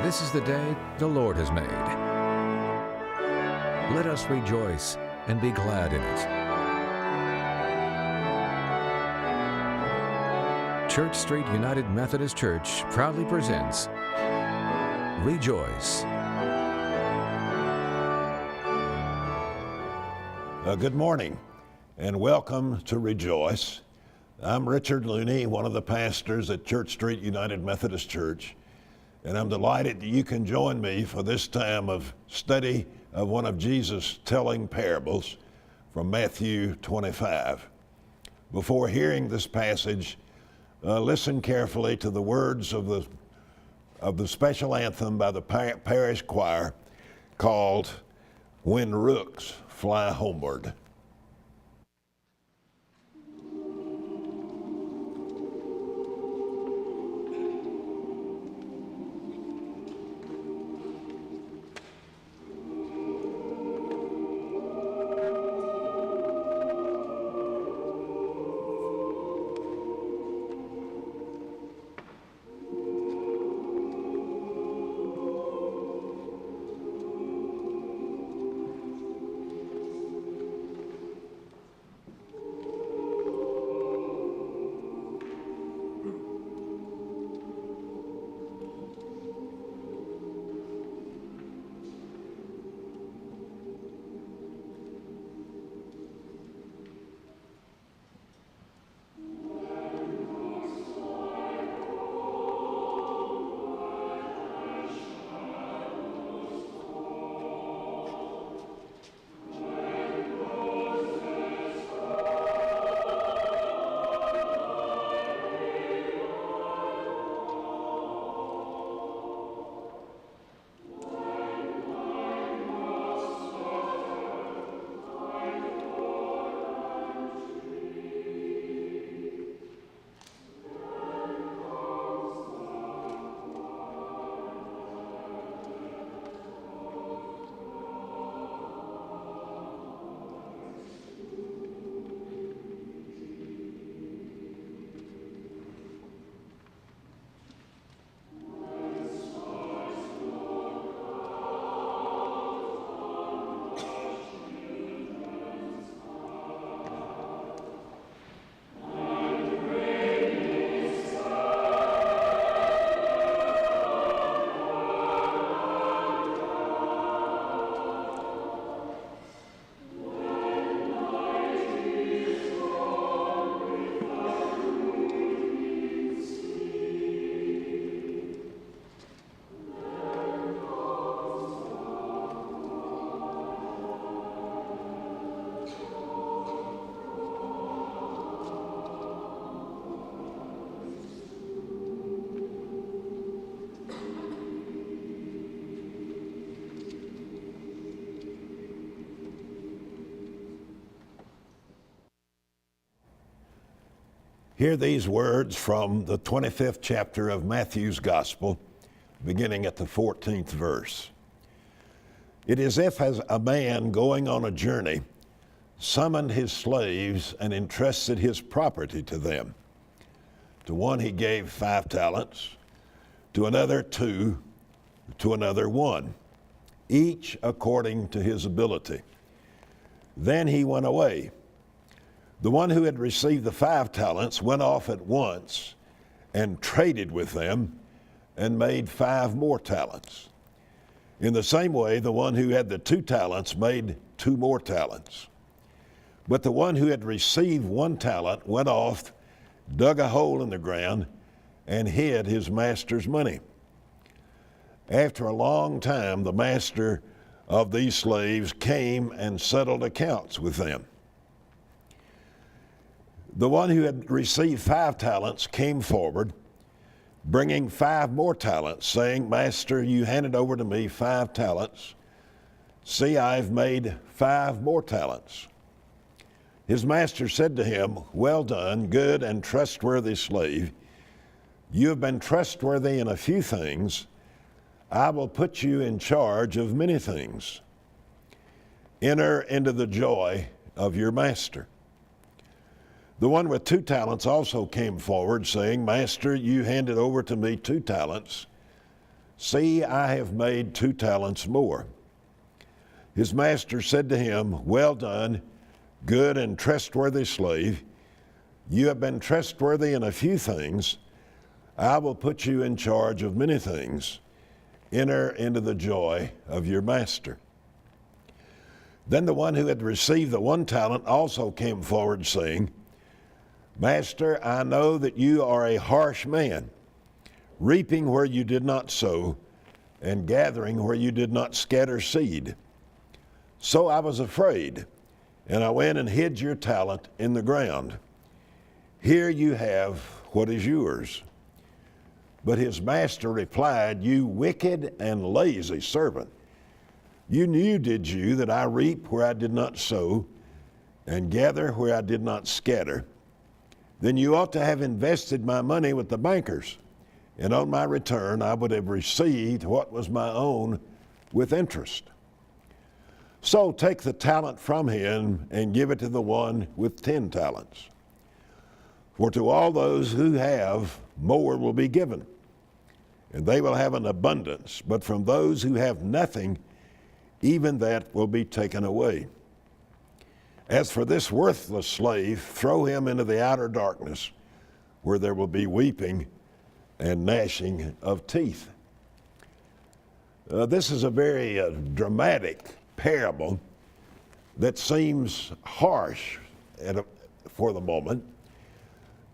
This is the day the Lord has made. Let us rejoice and be glad in it. Church Street United Methodist Church proudly presents Rejoice. Good morning and welcome to Rejoice. I'm Richard Looney, one of the pastors at Church Street United Methodist Church, and I'm delighted that you can join me for this time of study of one of Jesus' telling parables from Matthew 25. Before hearing this passage, listen carefully to the words of the special anthem by the Parish choir called When Rooks Fly Homeward. Hear these words from the 25th chapter of Matthew's Gospel, beginning at the 14th verse. It is as if a man going on a journey summoned his slaves and entrusted his property to them. To one he gave 5 talents, to another 2, to another 1, each according to his ability. Then he went away. The one who had received the 5 talents went off at once and traded with them and made 5 more talents. In the same way, the one who had the 2 talents made 2 more talents. But the one who had received 1 talent went off, dug a hole in the ground, and hid his master's money. After a long time, the master of these slaves came and settled accounts with them. The one who had received 5 talents came forward, bringing 5 more talents, saying, Master, you handed over to me 5 talents. See, I've made 5 more talents. His master said to him, Well done, good and trustworthy slave. You have been trustworthy in a few things. I will put you in charge of many things. Enter into the joy of your master. The one with 2 talents also came forward, saying, Master, you handed over to me 2 talents. See, I have made 2 talents more. His master said to him, Well done, good and trustworthy slave. You have been trustworthy in a few things. I will put you in charge of many things. Enter into the joy of your master. Then the one who had received the 1 talent also came forward, saying, Master, I know that you are a harsh man, reaping where you did not sow, and gathering where you did not scatter seed. So I was afraid, and I went and hid your talent in the ground. Here you have what is yours. But his master replied, You wicked and lazy servant. You knew, did you, that I reap where I did not sow, and gather where I did not scatter? Then you ought to have invested my money with the bankers, and on my return I would have received what was my own with interest. So take the talent from him and give it to the one with 10 talents. For to all those who have, more will be given, and they will have an abundance. But from those who have nothing, even that will be taken away. As for this worthless slave, throw him into the outer darkness, where there will be weeping and gnashing of teeth. This is a very dramatic parable that seems harsh for the moment,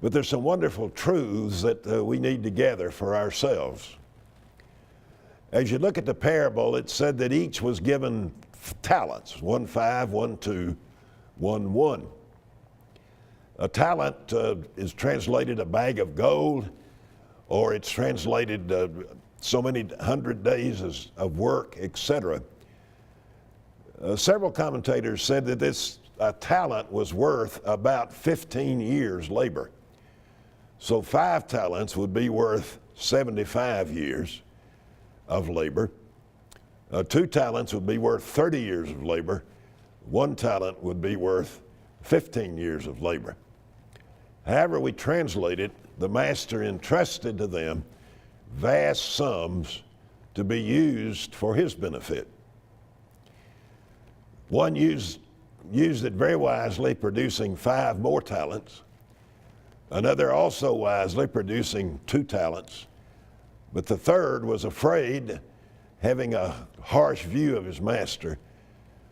but there's some wonderful truths that we need to gather for ourselves. As you look at the parable, it said that each was given talents, 1 5, 1 2, 1 1. A talent is translated a bag of gold, or it's translated so many 100 days of work, etc. Several commentators said that this talent was worth about 15 years' labor. So 5 talents would be worth 75 years of labor. 2 talents would be worth 30 years of labor. 1 talent would be worth 15 years of labor. However we translate it, the master entrusted to them vast sums to be used for his benefit. One used it very wisely, producing 5 more talents. Another also wisely, producing 2 talents. But the third was afraid, having a harsh view of his master.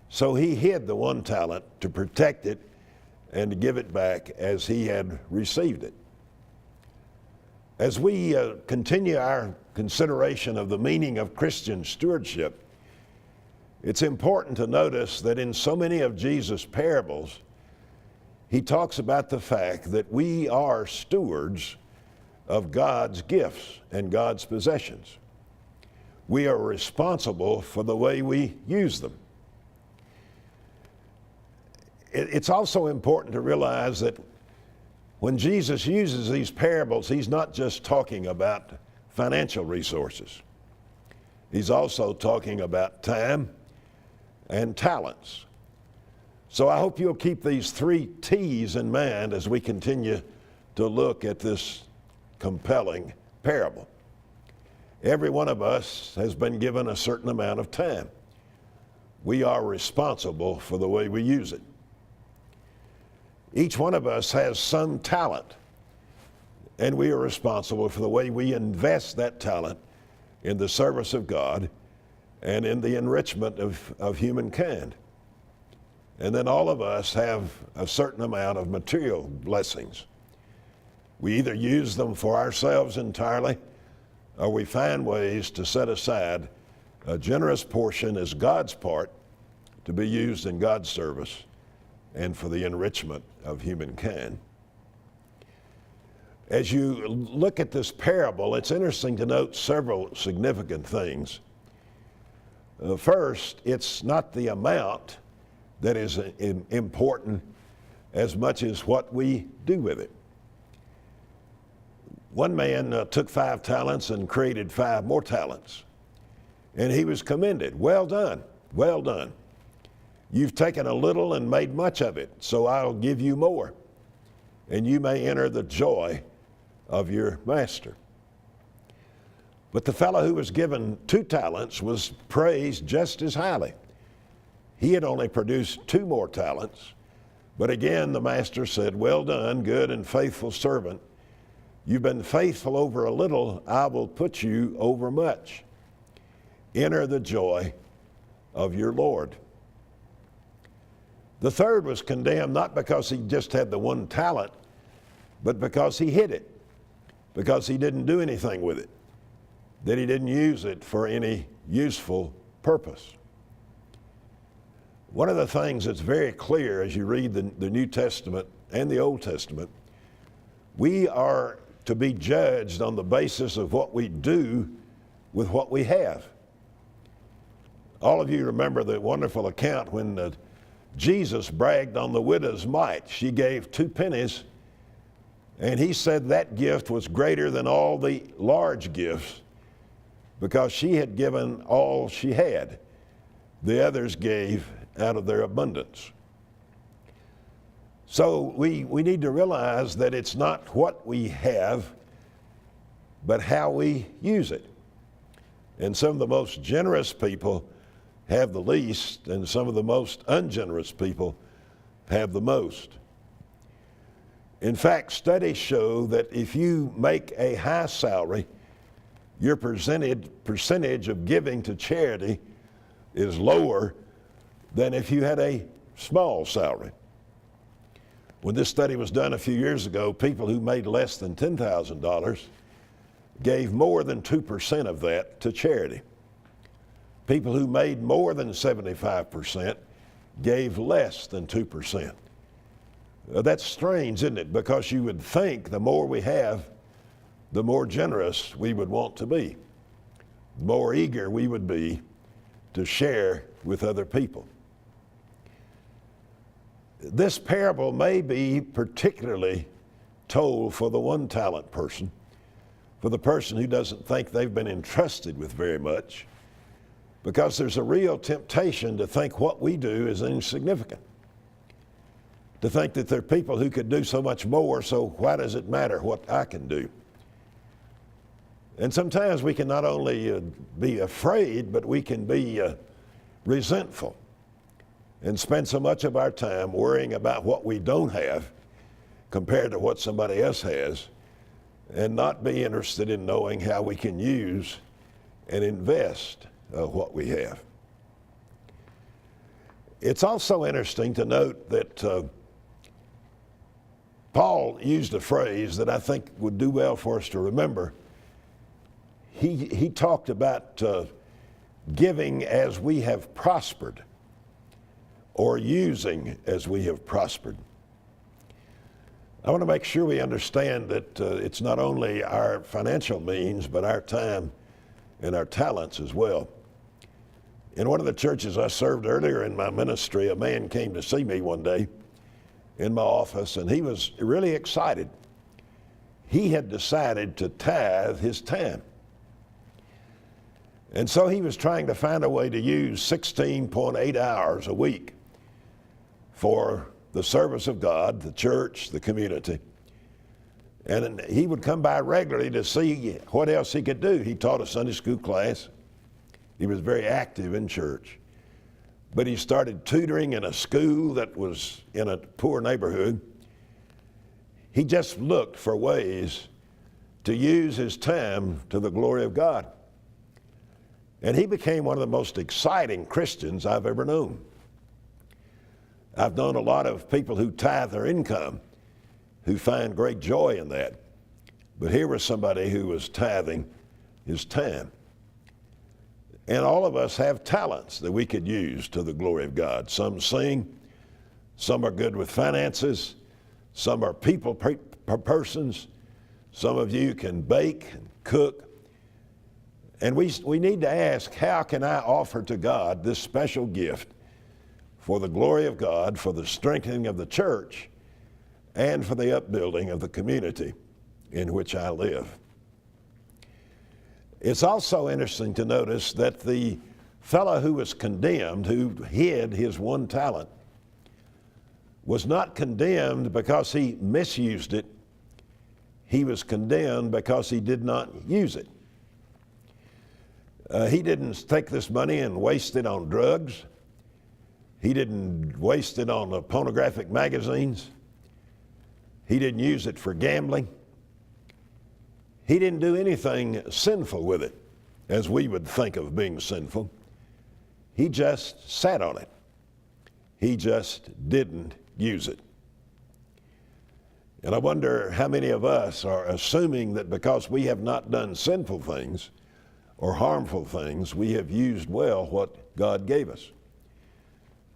So he hid the 1 talent to protect it and to give it back as he had received it. As we continue our consideration of the meaning of Christian stewardship, it's important to notice that in so many of Jesus' parables, he talks about the fact that we are stewards of God's gifts and God's possessions. We are responsible for the way we use them. It's also important to realize that when Jesus uses these parables, he's not just talking about financial resources. He's also talking about time and talents. So I hope you'll keep these 3 T's in mind as we continue to look at this compelling parable. Every one of us has been given a certain amount of time. We are responsible for the way we use it. Each one of us has some talent, and we are responsible for the way we invest that talent in the service of God and in the enrichment of humankind. And then all of us have a certain amount of material blessings. We either use them for ourselves entirely, or we find ways to set aside a generous portion as God's part to be used in God's service and for the enrichment of humankind. As you look at this parable, it's interesting to note several significant things. First, it's not the amount that is important as much as what we do with it. One man took 5 talents and created 5 more talents, and he was commended. Well done, well done. You've taken a little and made much of it, so I'll give you more, and you may enter the joy of your master. But the fellow who was given 2 talents was praised just as highly. He had only produced 2 more talents. But again, the master said, "Well done, good and faithful servant. You've been faithful over a little, I will put you over much. Enter the joy of your Lord." The third was condemned not because he just had the 1 talent, but because he hid it, because he didn't do anything with it, that he didn't use it for any useful purpose. One of the things that's very clear as you read the New Testament and the Old Testament, we are to be judged on the basis of what we do with what we have. All of you remember the wonderful account when Jesus bragged on the widow's mite. She gave 2 pennies, and he said that gift was greater than all the large gifts because she had given all she had. The others gave out of their abundance. So we need to realize that it's not what we have, but how we use it. And some of the most generous people have the least, and some of the most ungenerous people have the most. In fact, studies show that if you make a high salary, your percentage of giving to charity is lower than if you had a small salary. When this study was done a few years ago, people who made less than $10,000 gave more than 2% of that to charity. People who made more than 75% gave less than 2%. That's strange, isn't it? Because you would think the more we have, the more generous we would want to be, the more eager we would be to share with other people. This parable may be particularly told for the 1 talent person, for the person who doesn't think they've been entrusted with very much, because there's a real temptation to think what we do is insignificant, to think that there are people who could do so much more, so why does it matter what I can do? And sometimes we can not only be afraid, but we can be resentful and spend so much of our time worrying about what we don't have compared to what somebody else has, and not be interested in knowing how we can use and invest what we have. It's also interesting to note that Paul used a phrase that I think would do well for us to remember. He talked about giving as we have prospered, or using as we have prospered. I want to make sure we understand that it's not only our financial means, but our time and our talents as well. In one of the churches I served earlier in my ministry, a man came to see me one day in my office, and he was really excited. He had decided to tithe his time. And so he was trying to find a way to use 16.8 hours a week for the service of God, the church, the community. And he would come by regularly to see what else he could do. He taught a Sunday school class. He was very active in church. But he started tutoring in a school that was in a poor neighborhood. He just looked for ways to use his time to the glory of God. And he became one of the most exciting Christians I've ever known. I've known a lot of people who tithe their income who find great joy in that. But here was somebody who was tithing his time. And all of us have talents that we could use to the glory of God. Some sing, some are good with finances, some are people persons, some of you can bake and cook. And we need to ask, how can I offer to God this special gift for the glory of God, for the strengthening of the church, and for the upbuilding of the community in which I live? It's also interesting to notice that the fellow who was condemned, who hid his 1 talent, was not condemned because he misused it. He was condemned because he did not use it. He didn't take this money and waste it on drugs. He didn't waste it on pornographic magazines. He didn't use it for gambling. He didn't do anything sinful with it, as we would think of being sinful. He just sat on it. He just didn't use it. And I wonder how many of us are assuming that because we have not done sinful things or harmful things, we have used well what God gave us.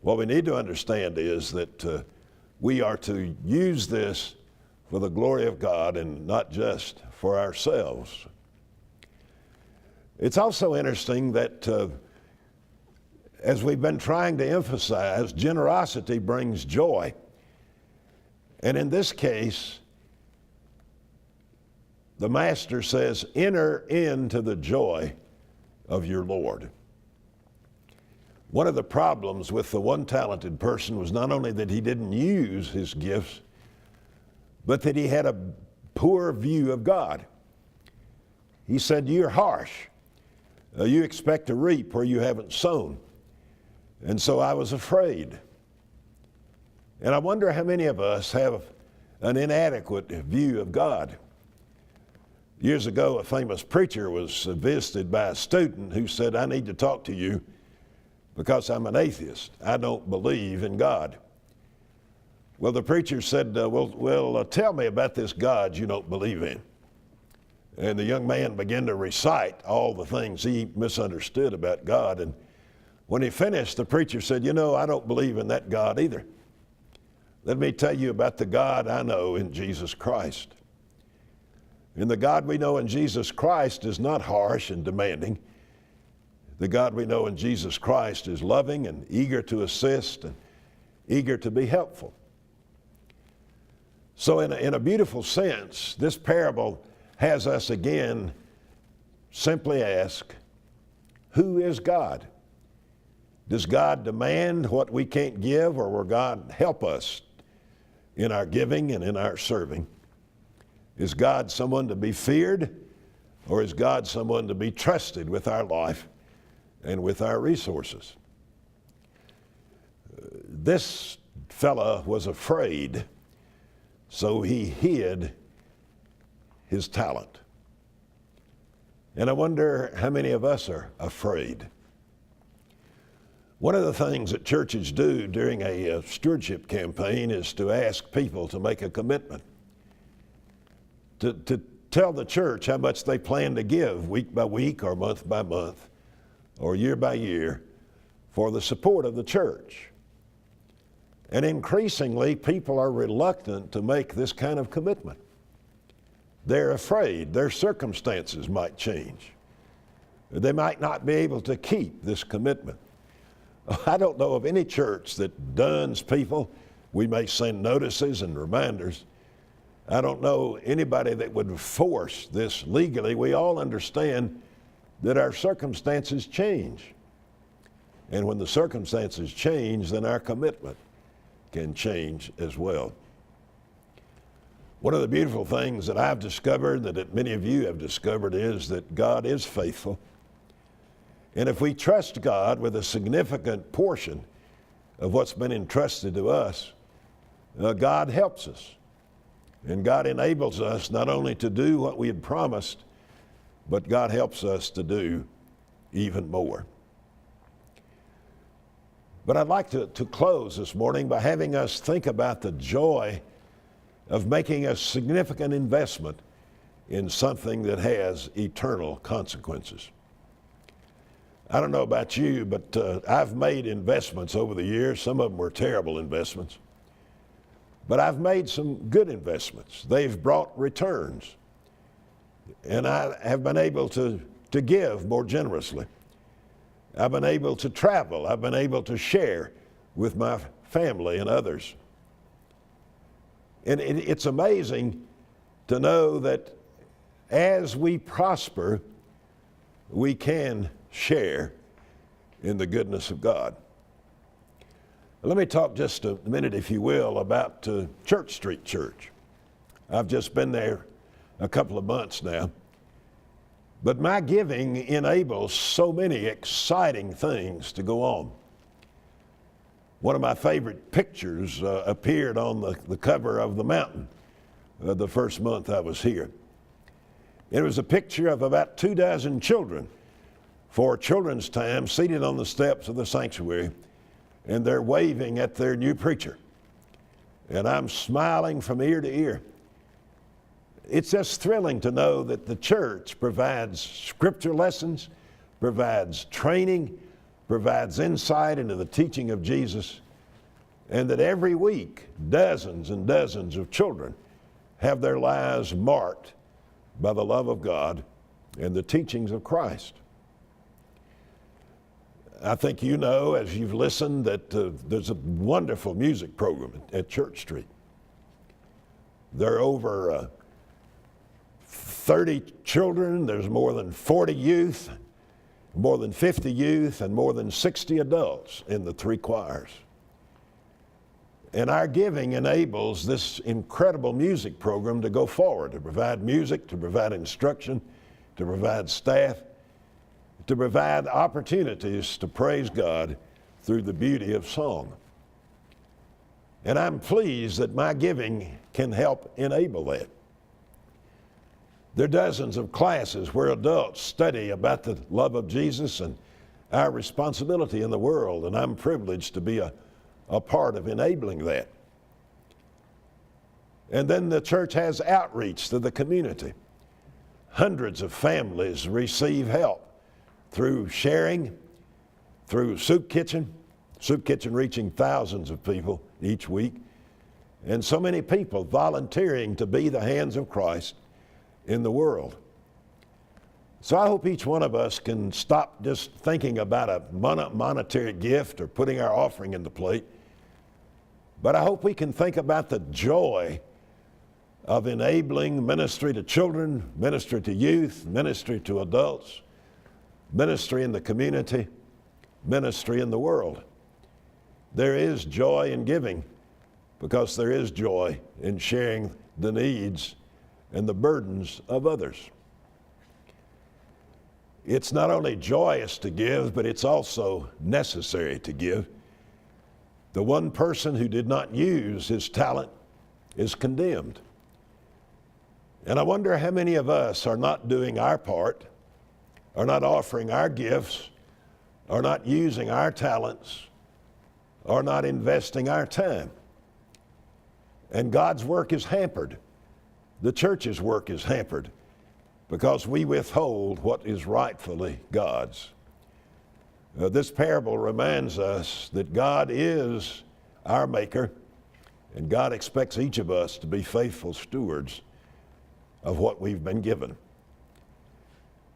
What we need to understand is that we are to use this for the glory of God and not just for ourselves. It's also interesting that as we've been trying to emphasize, generosity brings joy. And in this case, the Master says, enter into the joy of your Lord. One of the problems with the one talented person was not only that he didn't use his gifts, but that he had a poor view of God. He said, you're harsh. You expect to reap where you haven't sown. And so I was afraid. And I wonder how many of us have an inadequate view of God. Years ago, a famous preacher was visited by a student who said, I need to talk to you because I'm an atheist. I don't believe in God. Well, the preacher said, well, tell me about this God you don't believe in. And the young man began to recite all the things he misunderstood about God. And when he finished, the preacher said, you know, I don't believe in that God either. Let me tell you about the God I know in Jesus Christ. And the God we know in Jesus Christ is not harsh and demanding. The God we know in Jesus Christ is loving and eager to assist and eager to be helpful. So in a beautiful sense, this parable has us again simply ask, who is God? Does God demand what we can't give, or will God help us in our giving and in our serving? Is God someone to be feared, or is God someone to be trusted with our life and with our resources? This fella was afraid, so he hid his talent. And I wonder how many of us are afraid. One of the things that churches do during a stewardship campaign is to ask people to make a commitment, to tell the church how much they plan to give week by week or month by month or year by year for the support of the church. And increasingly, people are reluctant to make this kind of commitment. They're afraid their circumstances might change. They might not be able to keep this commitment. I don't know of any church that duns people. We may send notices and reminders. I don't know anybody that would force this legally. We all understand that our circumstances change. And when the circumstances change, then our commitment can change as well. One of the beautiful things that I've discovered, that many of you have discovered, is that God is faithful. And if we trust God with a significant portion of what's been entrusted to us, God helps us. And God enables us not only to do what we had promised, but God helps us to do even more. But I'd like to close this morning by having us think about the joy of making a significant investment in something that has eternal consequences. I don't know about you, but I've made investments over the years. Some of them were terrible investments. But I've made some good investments. They've brought returns. And I have been able to give more generously. I've been able to travel. I've been able to share with my family and others. And it's amazing to know that as we prosper, we can share in the goodness of God. Let me talk just a minute, if you will, about Church Street Church. I've just been there a couple of months now. But my giving enables so many exciting things to go on. One of my favorite pictures appeared on the cover of the Mountain the first month I was here. It was a picture of about 24 children for children's time seated on the steps of the sanctuary, and they're waving at their new preacher. And I'm smiling from ear to ear. It's just thrilling to know that the church provides scripture lessons, provides training, provides insight into the teaching of Jesus, and that every week dozens and dozens of children have their lives marked by the love of God and the teachings of Christ. I think you know, as you've listened, that there's a wonderful music program at Church Street. There are over 30 children, there's more than 40 youth, more than 50 youth, and more than 60 adults in the 3 choirs. And our giving enables this incredible music program to go forward, to provide music, to provide instruction, to provide staff, to provide opportunities to praise God through the beauty of song. And I'm pleased that my giving can help enable that. There are dozens of classes where adults study about the love of Jesus and our responsibility in the world, and I'm privileged to be a part of enabling that. And then the church has outreach to the community. Hundreds of families receive help through sharing, through soup kitchen reaching thousands of people each week, and so many people volunteering to be the hands of Christ in the world. So I hope each one of us can stop just thinking about a monetary gift or putting our offering in the plate, but I hope we can think about the joy of enabling ministry to children, ministry to youth, ministry to adults, ministry in the community, ministry in the world. There is joy in giving because there is joy in sharing the needs and the burdens of others. It's not only joyous to give, but it's also necessary to give. The one person who did not use his talent is condemned. And I wonder how many of us are not doing our part, are not offering our gifts, are not using our talents, are not investing our time. And God's work is hampered. The church's work is hampered because we withhold what is rightfully God's. This parable reminds us that God is our maker, and God expects each of us to be faithful stewards of what we've been given.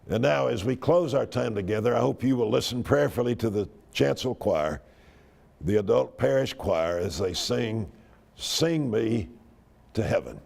And now, as we close our time together, I hope you will listen prayerfully to the chancel choir, the adult parish choir, as they sing, "Sing Me to Heaven."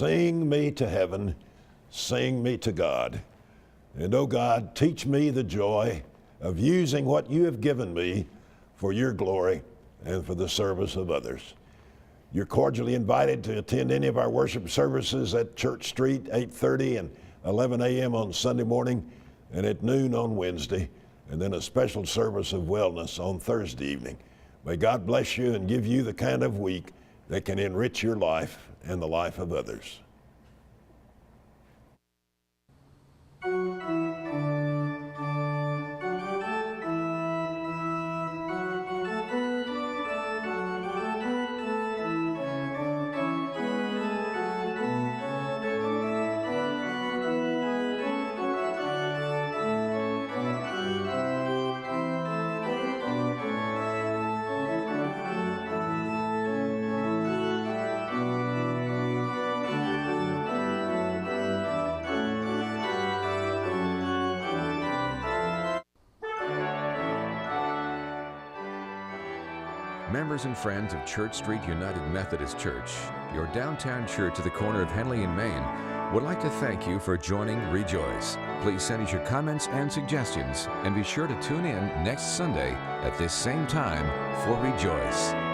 Sing me to heaven, sing me to God. And oh God, teach me the joy of using what you have given me for your glory and for the service of others. You're cordially invited to attend any of our worship services at Church Street, 8:30 and 11 a.m. on Sunday morning, and at noon on Wednesday, and then a special service of wellness on Thursday evening. May God bless you and give you the kind of week that can enrich your life and the life of others. Members and friends of Church Street United Methodist Church, your downtown church at the corner of Henley and Main, would like to thank you for joining Rejoice. Please send us your comments and suggestions, and be sure to tune in next Sunday at this same time for Rejoice.